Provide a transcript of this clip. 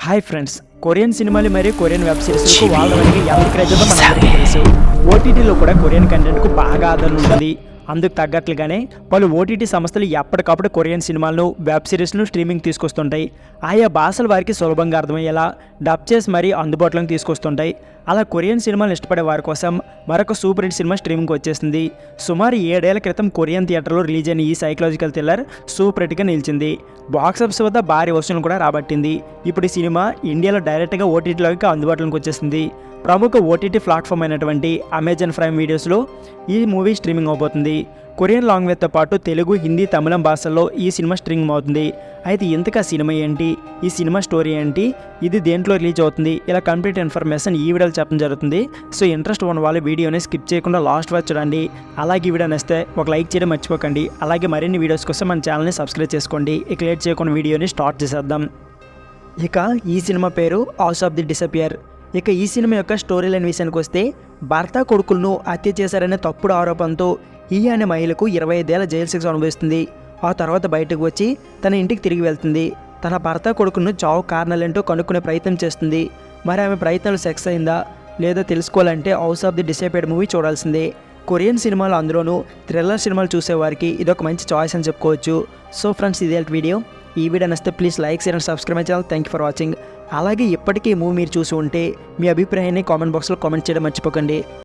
Hi friends, Korean సినిమాలు మరియు Korean web సిరీస్లకు వాళ్ళ వరకు ఎంత క్రేజ్ ఉందో మనందరికీ తెలుసు. ఓటీటీలో కూడా కొరియన్ కంటెంట్కు బాగా ఆదరణ ఉంటుంది. అందుకు తగ్గట్లుగానే పలు ఓటీటీ సంస్థలు ఎప్పటికప్పుడు కొరియన్ సినిమాలను వెబ్ సిరీస్ను స్ట్రీమింగ్ తీసుకొస్తుంటాయి. ఆయా భాషల వారికి సులభంగా అర్థమయ్యేలా డబ్ చేసి మరీ అందుబాటులోకి తీసుకొస్తుంటాయి. అలా కొరియన్ సినిమాలు ఇష్టపడే వారి కోసం మరొక సూపర్ హిట్ సినిమా స్ట్రీమింగ్కి వచ్చేసింది. సుమారు 7 ఏళ్ల క్రితం కొరియన్ థియేటర్లో రిలీజ్ అయిన ఈ సైకలాజికల్ థ్రిల్లర్ సూపర్ హిట్గా నిలిచింది. బాక్సాఫీస్ వద్ద భారీ వసూళ్లు కూడా రాబట్టింది. ఇప్పుడు ఈ సినిమా ఇండియాలో డైరెక్ట్గా ఓటీటీలోకి అందుబాటులోకి వచ్చేసింది. ప్రముఖ ఓటీటీ ప్లాట్ఫామ్ అయినటువంటి అమెజాన్ ప్రైమ్ వీడియోస్లో ఈ మూవీ స్ట్రీమింగ్ అవబోతుంది. కొరియన్ లాంగ్వేజ్తో పాటు తెలుగు, హిందీ, తమిళం భాషల్లో ఈ సినిమా స్ట్రీమింగ్ అవుతుంది. అయితే ఇంతకా సినిమా ఏంటి, ఈ సినిమా స్టోరీ ఏంటి, ఇది దేంట్లో రిలీజ్ అవుతుంది, ఇలా కంప్లీట్ ఇన్ఫర్మేషన్ ఈ వీడియోలో చెప్పడం జరుగుతుంది. సో ఇంట్రెస్ట్ ఉన్న వాళ్ళు వీడియోని స్కిప్ చేయకుండా లాస్ట్ వరకు చూడండి. అలాగే ఈ వీడియో నచ్చితే ఒక లైక్ చేయడం మర్చిపోకండి. అలాగే మరిన్ని వీడియోస్ కోసం మన ఛానల్ని సబ్స్క్రైబ్ చేసుకోండి. ఇక లేట్ చేయకుండా వీడియోని స్టార్ట్ చేసేద్దాం. ఇక ఈ సినిమా పేరు హౌస్ ఆఫ్ ది డిసపియర్. ఇక ఈ సినిమా యొక్క స్టోరీ లైన్ విషయానికి వస్తే, భర్త కొడుకులను హత్య చేశారనే తప్పుడు ఆరోపణతో ఈ అనే మహిళకు 25 ఏళ్ల జైలు శిక్ష అనుభవిస్తుంది. ఆ తర్వాత బయటకు వచ్చి తన ఇంటికి తిరిగి వెళ్తుంది. తన భర్త కొడుకును చావు కారణాలేంటో కనుక్కునే ప్రయత్నం చేస్తుంది. మరి ఆమె ప్రయత్నాలు సక్సెస్ అయిందా లేదో తెలుసుకోవాలంటే house of the disappeared movie చూడాల్సిందే. కొరియన్ సినిమాలు, అందులోనూ థ్రిల్లర్ సినిమాలు చూసేవారికి ఇదొక మంచి చాయిస్ అని చెప్పుకోవచ్చు. సో ఫ్రెండ్స్, ఇదే వీడియో. ఈ వీడియో నచ్చితే please like, share and subscribe my channel. Thank you for watching. అలాగే ఇప్పటికీ ఈ మూవీ మీరు చూసి ఉంటే మీ అభిప్రాయాన్ని కామెంట్ బాక్స్లో కామెంట్ చేయడం మర్చిపోకండి.